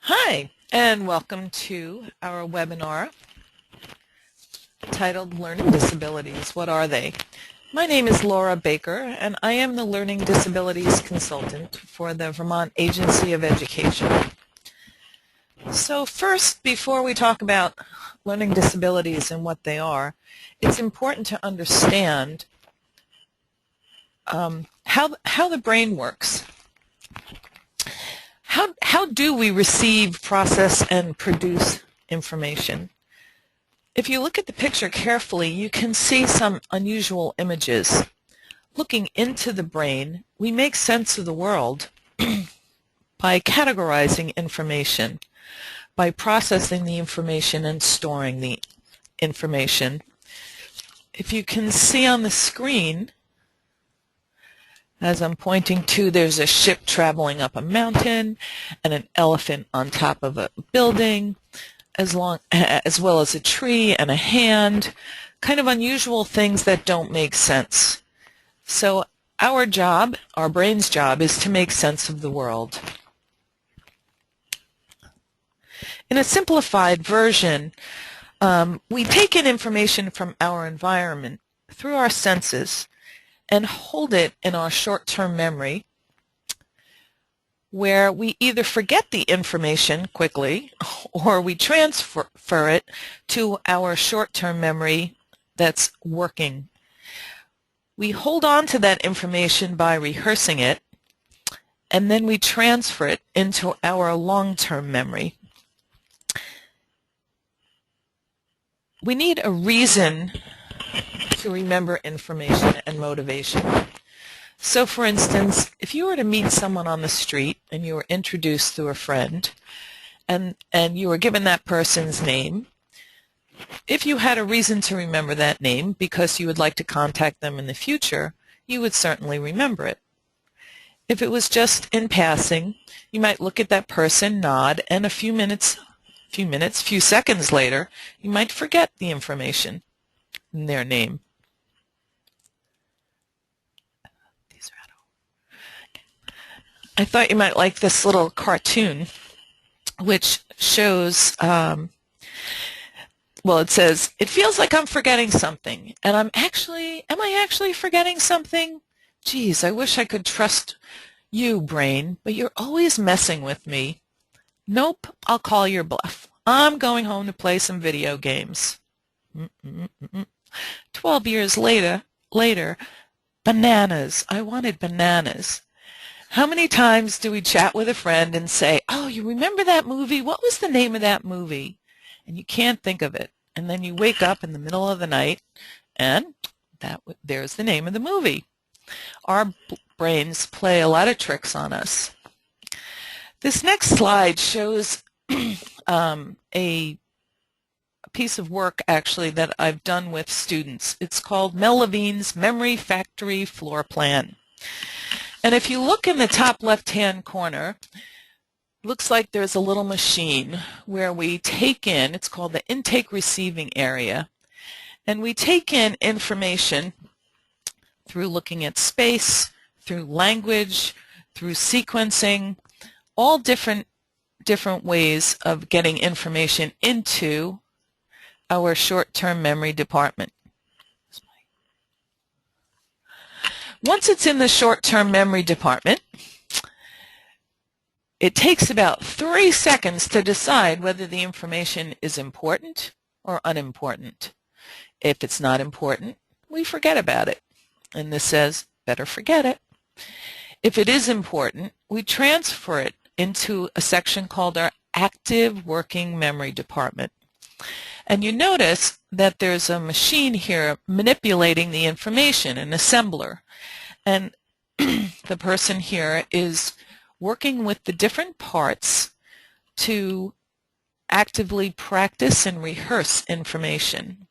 Hi, and welcome to our webinar titled Learning Disabilities, What Are They? My name is Laura Baker, and I am the Learning Disabilities Consultant for the Vermont Agency of Education. So first, before we talk about learning disabilities and what they are, it's important to understand how the brain works. How do we receive, process, and produce information? If you look at the picture carefully, you can see some unusual images. Looking into the brain, we make sense of the world by categorizing information, by processing the information and storing the information. If you can see on the screen, as I'm pointing to, there's a ship traveling up a mountain and an elephant on top of a building, as well as a tree and a hand, kind of unusual things that don't make sense. So our job, our brain's job, is to make sense of the world. In a simplified version, we take in information from our environment through our senses and hold it in our short-term memory, where we either forget the information quickly or we transfer it to our short-term memory that's working. We hold on to that information by rehearsing it, and then we transfer it into our long-term memory. We need a reason to remember information and motivation. So for instance, if you were to meet someone on the street and you were introduced through a friend and you were given that person's name, if you had a reason to remember that name because you would like to contact them in the future, you would certainly remember it. If it was just in passing, you might look at that person, nod, and a few seconds later, you might forget the information in their name. I thought you might like this little cartoon, which shows, well, it says, "It feels like I'm forgetting something, and am I actually forgetting something? Geez, I wish I could trust you, brain, but you're always messing with me. Nope, I'll call your bluff. I'm going home to play some video games." 12 years later, bananas. I wanted bananas. How many times do we chat with a friend and say, "Oh, you remember that movie? What was the name of that movie?" And you can't think of it. And then you wake up in the middle of the night and there's the name of the movie. Our brains play a lot of tricks on us. This next slide shows a piece of work actually that I've done with students. It's called Mel Levine's Memory Factory Floor Plan. And if you look in the top left-hand corner, it looks like there's a little machine where we take in, it's called the intake receiving area, and we take in information through looking at space, through language, through sequencing, all different ways of getting information into our short-term memory department. Once it's in the short-term memory department, it takes about 3 seconds to decide whether the information is important or unimportant. If it's not important, we forget about it. And this says, better forget it. If it is important, we transfer it into a section called our active working memory department. And you notice that there's a machine here manipulating the information, an assembler. And the person here is working with the different parts to actively practice and rehearse information.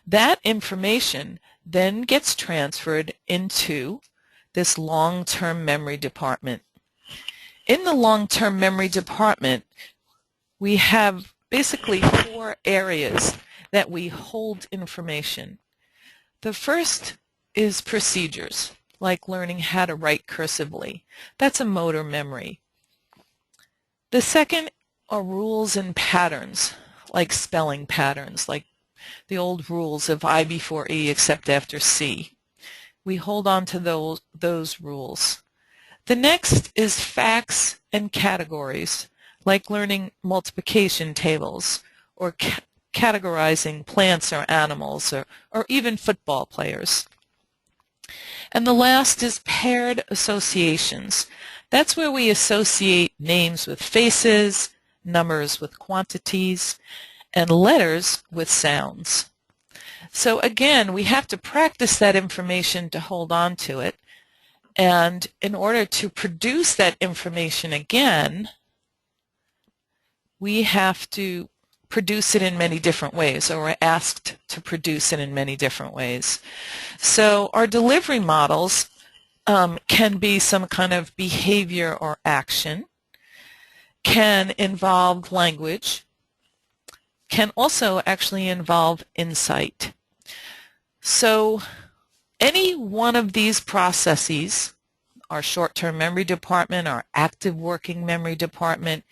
That information then gets transferred into this long-term memory department. In the long-term memory department, we have basically 4 areas that we hold information. The first is procedures, like learning how to write cursively. That's a motor memory. The second are rules and patterns, like spelling patterns, like the old rules of I before E except after C. We hold on to those rules. The next is facts and categories, like learning multiplication tables or categorizing plants or animals or even football players. And the last is paired associations. That's where we associate names with faces, numbers with quantities, and letters with sounds. So again, we have to practice that information to hold on to it. And in order to produce that information again, we have to produce it in many different ways, or we're asked to produce it in many different ways. So our delivery models can be some kind of behavior or action, can involve language, can also actually involve insight. So any one of these processes, our short-term memory department, our active working memory department,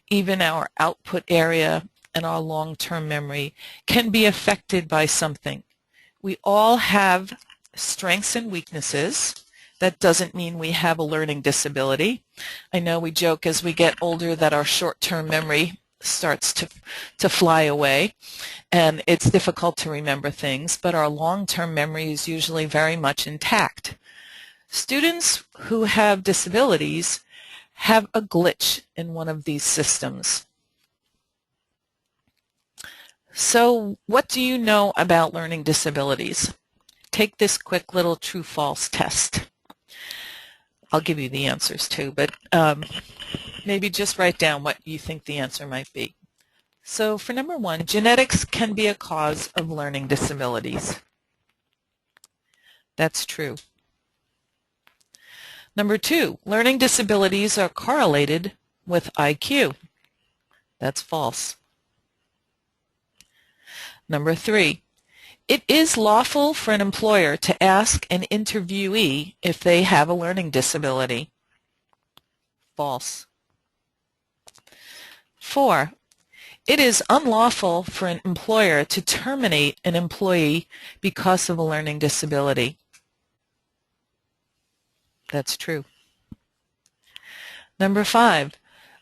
even our output area and our long-term memory, can be affected by something. We all have strengths and weaknesses. That doesn't mean we have a learning disability. I know we joke as we get older that our short-term memory starts to fly away and it's difficult to remember things, but our long-term memory is usually very much intact. Students who have disabilities have a glitch in one of these systems. So what do you know about learning disabilities? Take this quick little true-false test. I'll give you the answers too, but maybe just write down what you think the answer might be. So for number one, genetics can be a cause of learning disabilities. That's true. Number two, learning disabilities are correlated with IQ. That's false. Number three, it is lawful for an employer to ask an interviewee if they have a learning disability. False. 4, it is unlawful for an employer to terminate an employee because of a learning disability. That's true. Number 5,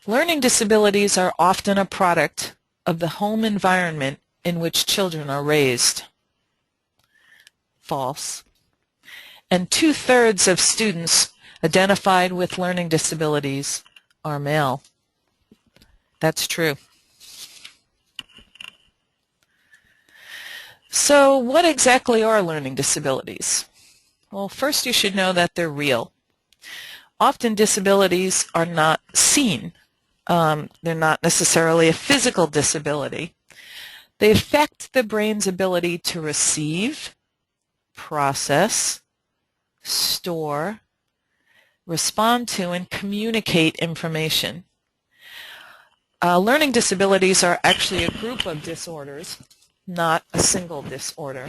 learning disabilities are often a product of the home environment in which children are raised. False. And 2/3 of students identified with learning disabilities are male. That's true. So what exactly are learning disabilities? Well, first you should know that they're real. Often disabilities are not seen. They're not necessarily a physical disability. They affect the brain's ability to receive, process, store, respond to, and communicate information. Learning disabilities are actually a group of disorders, not a single disorder.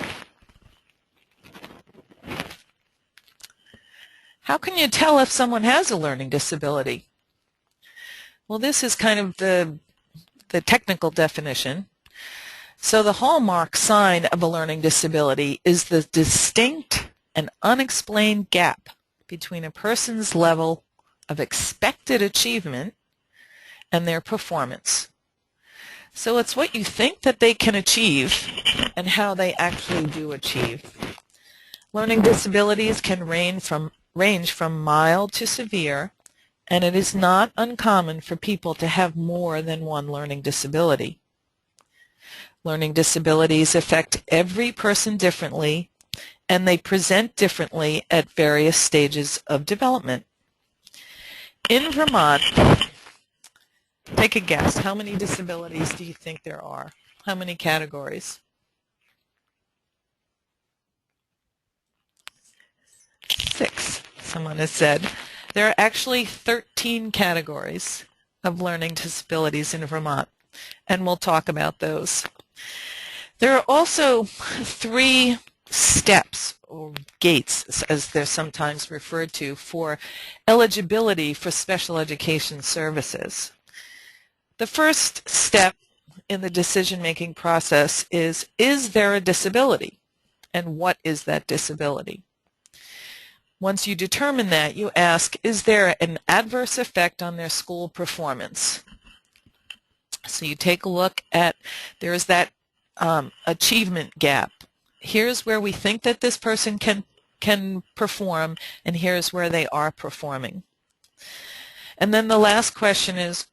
How can you tell if someone has a learning disability? Well, this is kind of the technical definition. So the hallmark sign of a learning disability is the distinct and unexplained gap between a person's level of expected achievement and their performance. So it's what you think that they can achieve and how they actually do achieve. Learning disabilities can range from mild to severe, and it is not uncommon for people to have more than one learning disability. Learning disabilities affect every person differently, and they present differently at various stages of development. In Vermont, take a guess. How many disabilities do you think there are? How many categories? 6, someone has said. There are actually 13 categories of learning disabilities in Vermont, and we'll talk about those. There are also 3 steps, or gates, as they're sometimes referred to, for eligibility for special education services. The first step in the decision-making process is there a disability? And what is that disability? Once you determine that, you ask, is there an adverse effect on their school performance? So you take a look at, there's that achievement gap. Here's where we think that this person can perform, and here's where they are performing. And then the last question is,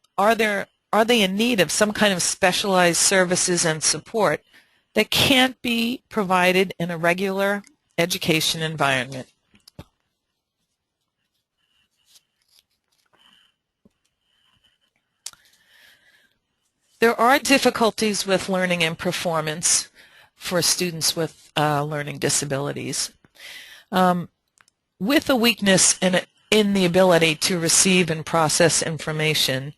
are they in need of some kind of specialized services and support that can't be provided in a regular education environment? There are difficulties with learning and performance for students with learning disabilities. With a weakness in the ability to receive and process information,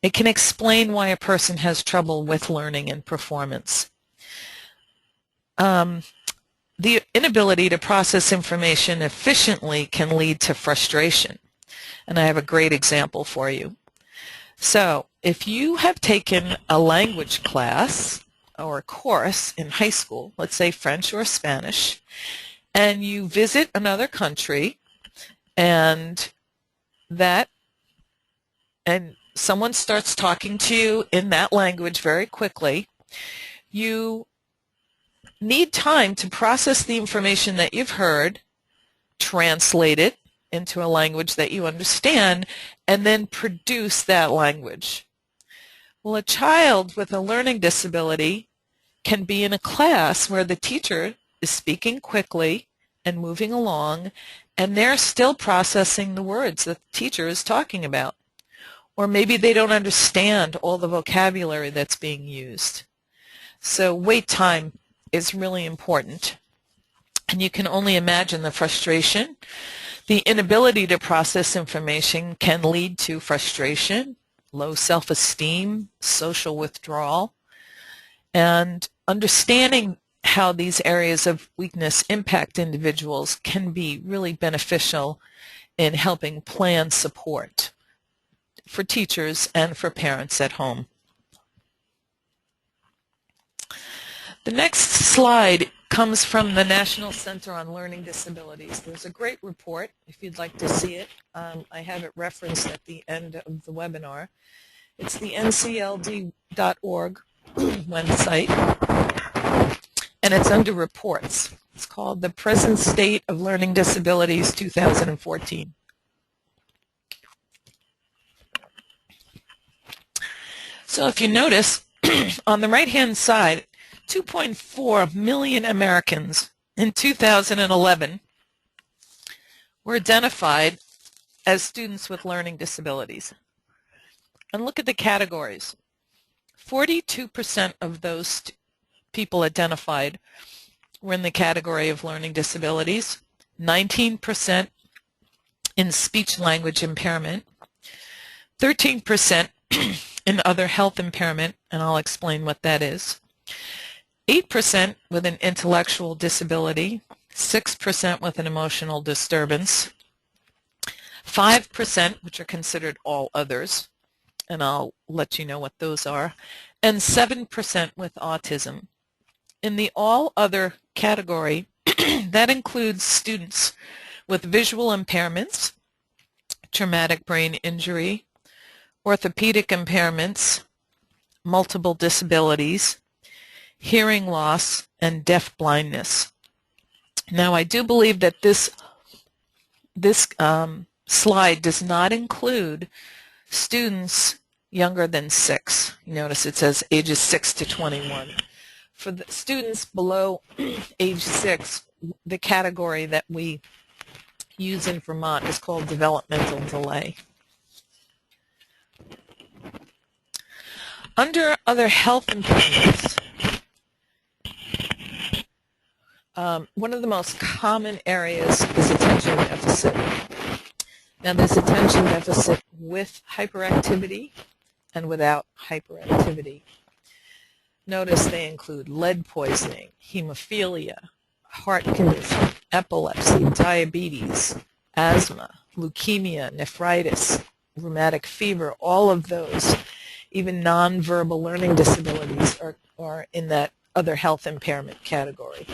it can explain why a person has trouble with learning and performance. The inability to process information efficiently can lead to frustration. And I have a great example for you. So, if you have taken a language class or a course in high school, let's say French or Spanish, and you visit another country and someone starts talking to you in that language very quickly, you need time to process the information that you've heard, translate it into a language that you understand, and then produce that language. Well, a child with a learning disability can be in a class where the teacher is speaking quickly and moving along, and they're still processing the words that the teacher is talking about. Or maybe they don't understand all the vocabulary that's being used. So wait time is really important. And you can only imagine the frustration. The inability to process information can lead to frustration, low self-esteem, social withdrawal, and understanding how these areas of weakness impact individuals can be really beneficial in helping plan support for teachers and for parents at home. The next slide comes from the National Center on Learning Disabilities. There's a great report, if you'd like to see it. I have it referenced at the end of the webinar. It's the ncld.org website, and it's under reports. It's called The Present State of Learning Disabilities 2014. So if you notice, on the right-hand side, 2.4 million Americans in 2011 were identified as students with learning disabilities. And look at the categories. 42% of those people identified were in the category of learning disabilities, 19% in speech language impairment, 13% in other health impairment, and I'll explain what that is, 8% with an intellectual disability, 6% with an emotional disturbance, 5%, which are considered all others, and I'll let you know what those are, and 7% with autism. In the all other category, that includes students with visual impairments, traumatic brain injury, orthopedic impairments, multiple disabilities, hearing loss, and deaf blindness. Now, I do believe that this slide does not include students younger than 6. You notice it says ages 6 to 21. For the students below age 6, the category that we use in Vermont is called developmental delay. Under other health impairments, one of the most common areas is attention deficit. Now, there's attention deficit with hyperactivity and without hyperactivity. Notice they include lead poisoning, hemophilia, heart condition, epilepsy, diabetes, asthma, leukemia, nephritis, rheumatic fever, all of those. even nonverbal learning disabilities are in that other health impairment category.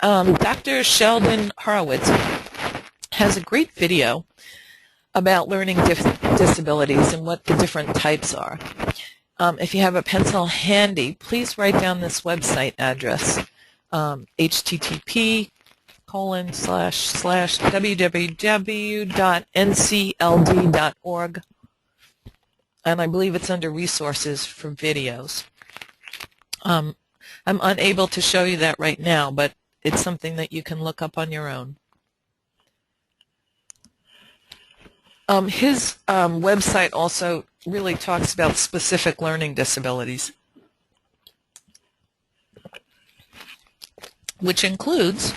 Dr. Sheldon Horowitz has a great video about learning disabilities and what the different types are. If you have a pencil handy, please write down this website address, http://www.ncld.org, and I believe it's under resources for videos. I'm unable to show you that right now, but it's something that you can look up on your own. His website also really talks about specific learning disabilities, which includes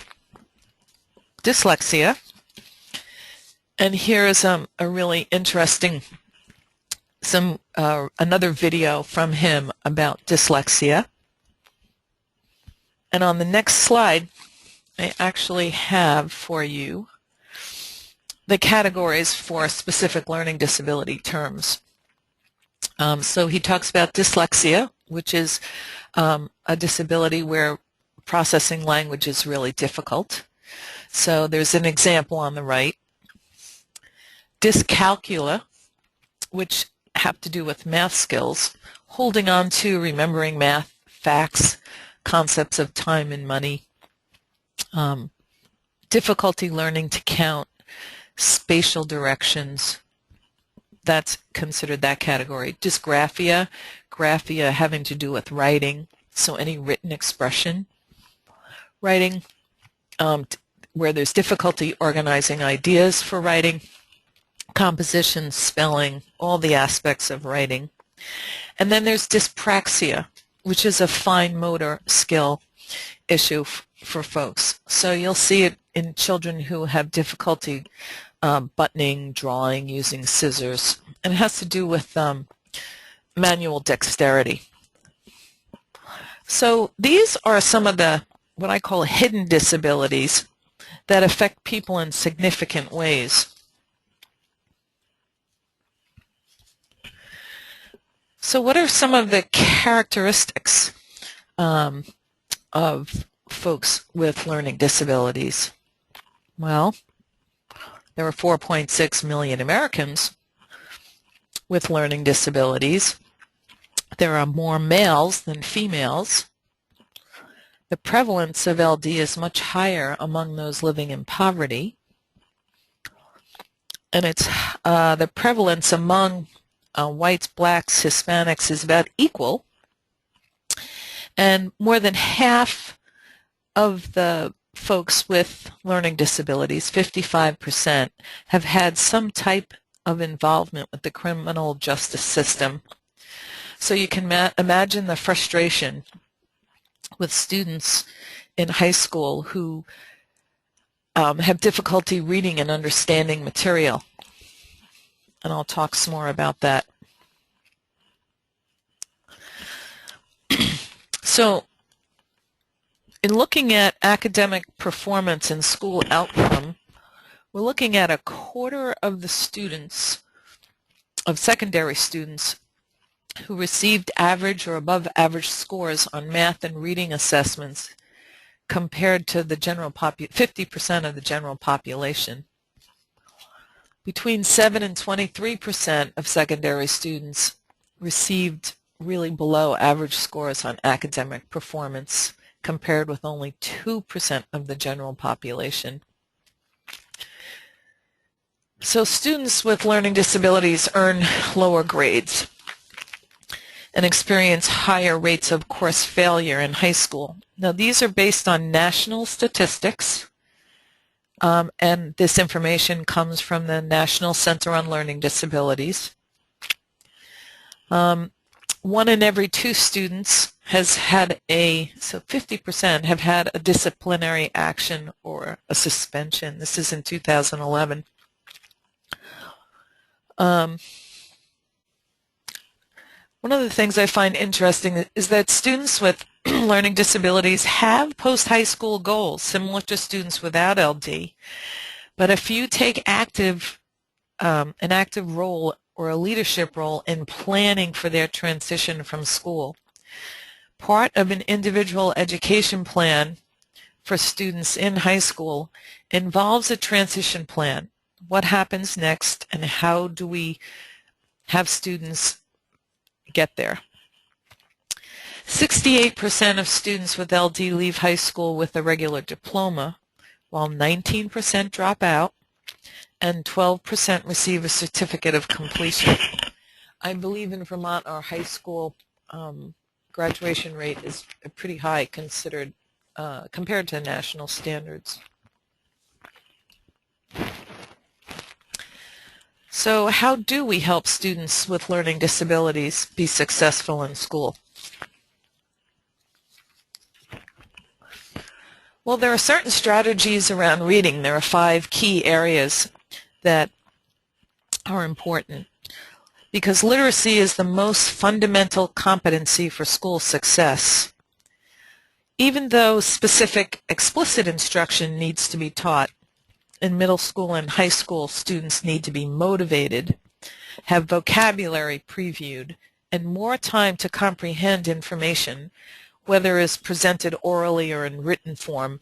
dyslexia. And here's a really interesting another video from him about dyslexia. And on the next slide, I actually have for you the categories for specific learning disability terms. So he talks about dyslexia, which is a disability where processing language is really difficult. So there's an example on the right. Dyscalculia, which have to do with math skills, holding on to remembering math facts, concepts of time and money, difficulty learning to count, spatial directions, that's considered that category. Dysgraphia, graphia having to do with writing, so any written expression. Writing, where there's difficulty organizing ideas for writing, composition, spelling, all the aspects of writing. And then there's dyspraxia, which is a fine motor skill issue for folks. So you'll see it in children who have difficulty buttoning, drawing, using scissors. And it has to do with manual dexterity. So these are some of the what I call hidden disabilities that affect people in significant ways. So what are some of the characteristics of folks with learning disabilities? Well, there are 4.6 million Americans with learning disabilities. There are more males than females. The prevalence of LD is much higher among those living in poverty. And it's the prevalence among whites, blacks, Hispanics is about equal. And more than half of the folks with learning disabilities, 55%, have had some type of involvement with the criminal justice system. So you can imagine the frustration with students in high school who have difficulty reading and understanding material. And I'll talk some more about that. So, in looking at academic performance and school outcome, we're looking at a quarter of the students, of secondary students, who received average or above average scores on math and reading assessments compared to the general 50% of the general population. Between 7 and 23% of secondary students received really below average scores on academic performance compared with only 2% of the general population. So students with learning disabilities earn lower grades and experience higher rates of course failure in high school. Now these are based on national statistics, and this information comes from the National Center on Learning Disabilities. 1 in every 2 students has had so 50% have had a disciplinary action or a suspension. This is in 2011. One of the things I find interesting is that students with learning disabilities have post-high school goals, similar to students without LD, But if you take an active role or a leadership role in planning for their transition from school, part of an individual education plan for students in high school involves a transition plan. What happens next, and how do we have students get there? 68% of students with LD leave high school with a regular diploma, while 19% drop out and 12% receive a certificate of completion. I believe in Vermont our high school graduation rate is pretty high considered compared to national standards. So how do we help students with learning disabilities be successful in school? Well, there are certain strategies around reading. There are 5 key areas that are important because literacy is the most fundamental competency for school success. Even though specific explicit instruction needs to be taught, in middle school and high school, students need to be motivated, have vocabulary previewed, and more time to comprehend information, whether it's presented orally or in written form.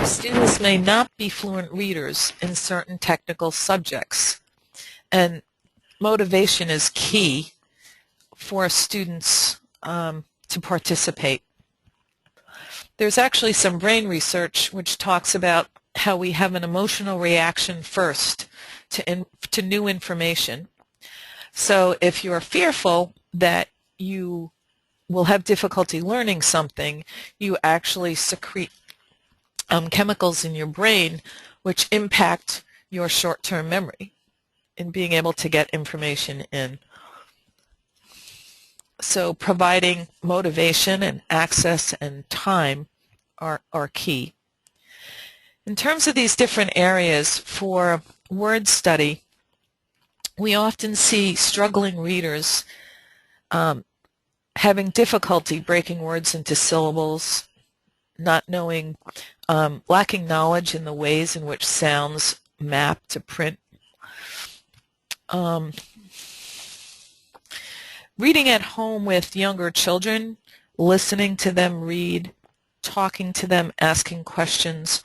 Students may not be fluent readers in certain technical subjects, and motivation is key for students to participate. There's actually some brain research which talks about how we have an emotional reaction first to new information. So if you're fearful that you will have difficulty learning something, you actually secrete chemicals in your brain which impact your short-term memory in being able to get information in. So providing motivation and access and time are key. In terms of these different areas for word study, we often see struggling readers having difficulty breaking words into syllables, not knowing, lacking knowledge in the ways in which sounds map to print. Reading at home with younger children, listening to them read, talking to them, asking questions,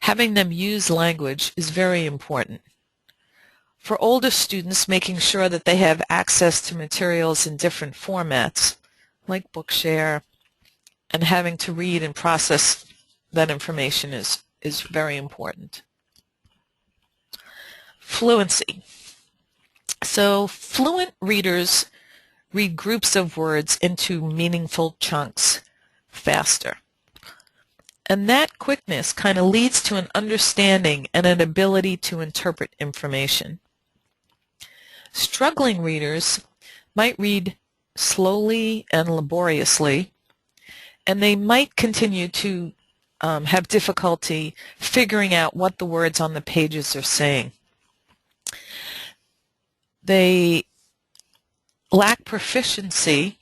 having them use language is very important. For older students, making sure that they have access to materials in different formats, like Bookshare, and having to read and process that information is very important. Fluency. So fluent readers read groups of words into meaningful chunks faster. And that quickness kind of leads to an understanding and an ability to interpret information. Struggling readers might read slowly and laboriously, and they might continue to have difficulty figuring out what the words on the pages are saying. They lack proficiency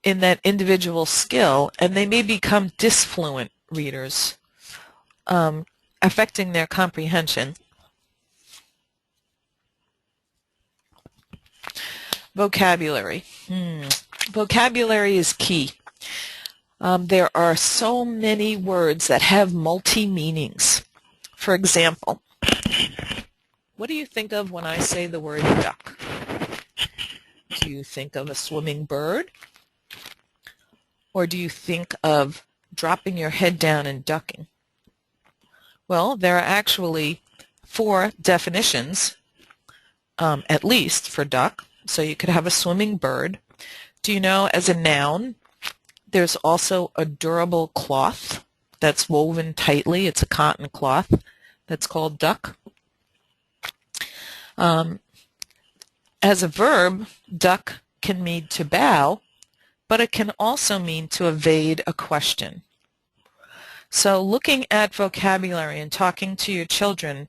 in that individual skill, and they may become disfluent readers, affecting their comprehension. Vocabulary. Vocabulary is key. There are so many words that have multi-meanings. For example, what do you think of when I say the word duck? Do you think of a swimming bird? Or do you think of dropping your head down and ducking? Well, there are actually 4 definitions, at least, for duck. So you could have a swimming bird. Do you know, as a noun, there's also a durable cloth that's woven tightly. It's a cotton cloth that's called duck. As a verb, duck can mean to bow, but it can also mean to evade a question. So looking at vocabulary and talking to your children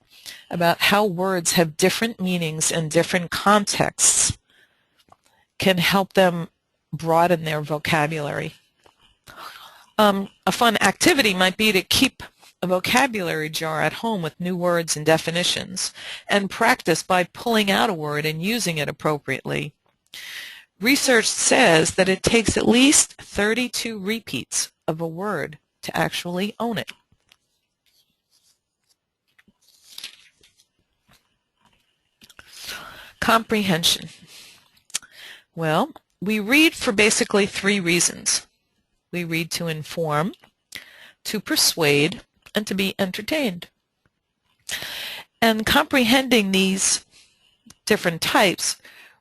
about how words have different meanings and different contexts can help them broaden their vocabulary. A fun activity might be to keep a vocabulary jar at home with new words and definitions, and practice by pulling out a word and using it appropriately. Research says that it takes at least 32 repeats of a word to actually own it. Comprehension. Well, we read for basically 3 reasons. We read to inform, to persuade, and to be entertained. And comprehending these different types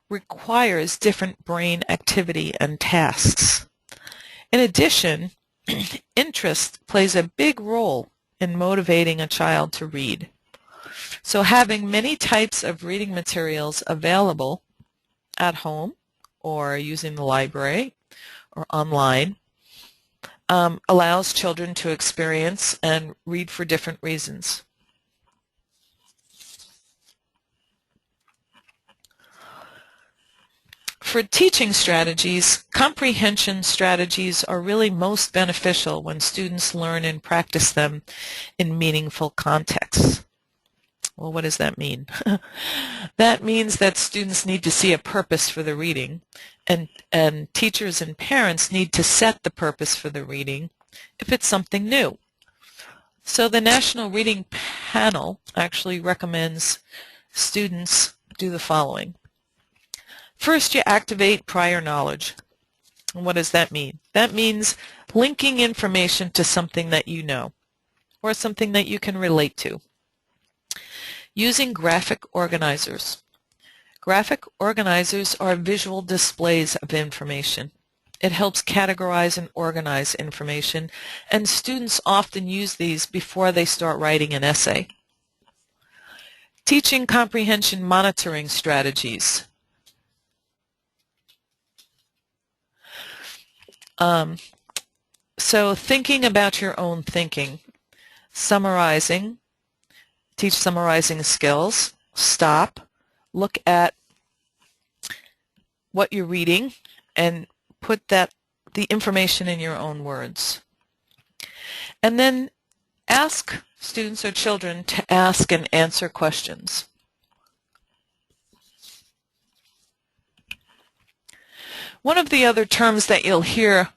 requires different brain activity and tasks. In addition, interest plays a big role in motivating a child to read. So having many types of reading materials available at home or using the library or online allows children to experience and read for different reasons. For teaching strategies, comprehension strategies are really most beneficial when students learn and practice them in meaningful contexts. Well, what does that mean? That means that students need to see a purpose for the reading, and teachers and parents need to set the purpose for the reading if it's something new. So the National Reading Panel actually recommends students do the following. First, you activate prior knowledge. And what does that mean? That means linking information to something that you know or something that you can relate to. Using graphic organizers. Graphic organizers are visual displays of information. It helps categorize and organize information, and students often use these before they start writing an essay. Teaching comprehension monitoring strategies. So thinking about your own thinking, summarizing, teach summarizing skills, stop, look at what you're reading, and put the information in your own words. And then ask students or children to ask and answer questions. One of the other terms that you'll hear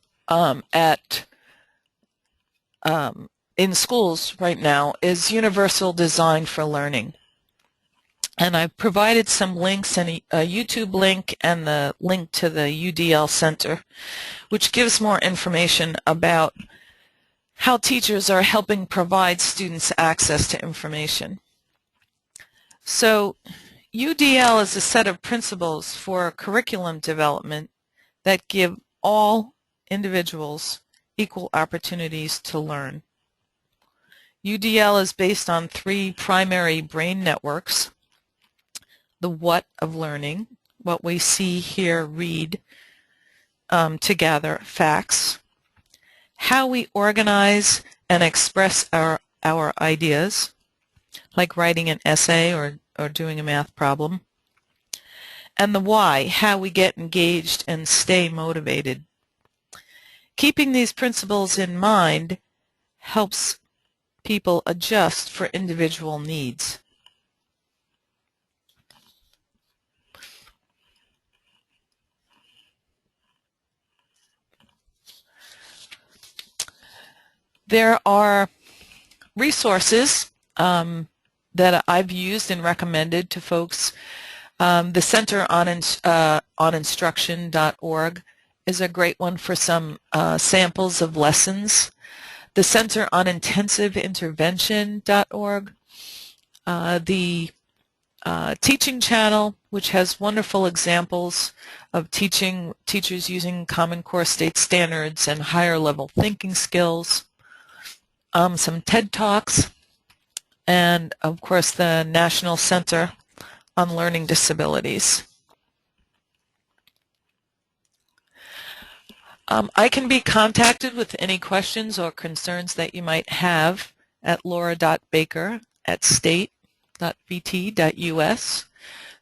in schools right now is universal design for learning. And I've provided some links, and a YouTube link and the link to the UDL Center, which gives more information about how teachers are helping provide students access to information. So UDL is a set of principles for curriculum development that give all individuals equal opportunities to learn. UDL is based on 3 primary brain networks: the what of learning, what we see, hear, read, to gather facts; how we organize and express our ideas, like writing an essay or doing a math problem; and the why, how we get engaged and stay motivated. Keeping these principles in mind helps people adjust for individual needs. There are resources that I've used and recommended to folks. The Center on Instruction.org is a great one for some samples of lessons. The Center on Intensive Intervention.org. The Teaching Channel, which has wonderful examples of teachers using Common Core State Standards and higher level thinking skills. Some TED Talks, and of course the National Center on Learning Disabilities. I can be contacted with any questions or concerns that you might have at laura.baker@state.vt.us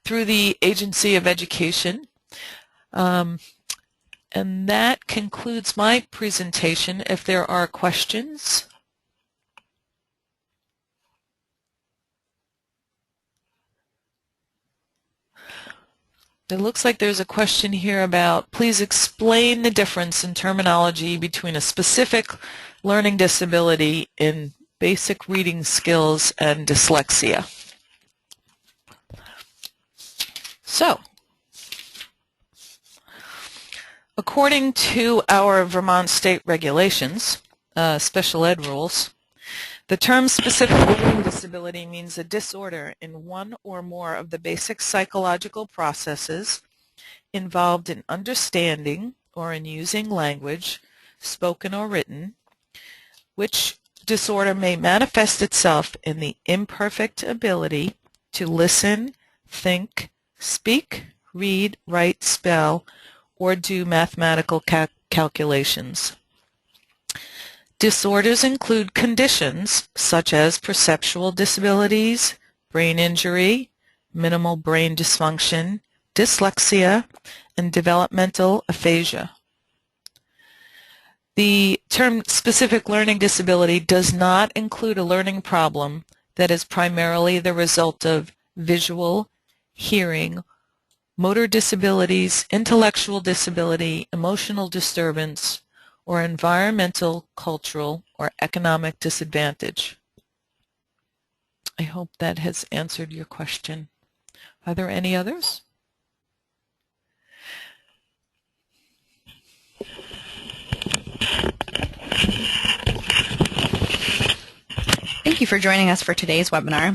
through the Agency of Education. And that concludes my presentation. If there are questions. It looks like there's a question here about, please explain the difference in terminology between a specific learning disability in basic reading skills and dyslexia. So, according to our Vermont state regulations, special ed rules, the term specific learning disability means a disorder in one or more of the basic psychological processes involved in understanding or in using language, spoken or written, which disorder may manifest itself in the imperfect ability to listen, think, speak, read, write, spell, or do mathematical calculations. Disorders include conditions such as perceptual disabilities, brain injury, minimal brain dysfunction, dyslexia, and developmental aphasia. The term specific learning disability does not include a learning problem that is primarily the result of visual, hearing, motor disabilities, intellectual disability, emotional disturbance, or environmental, cultural, or economic disadvantage. I hope that has answered your question. Are there any others? Thank you for joining us for today's webinar.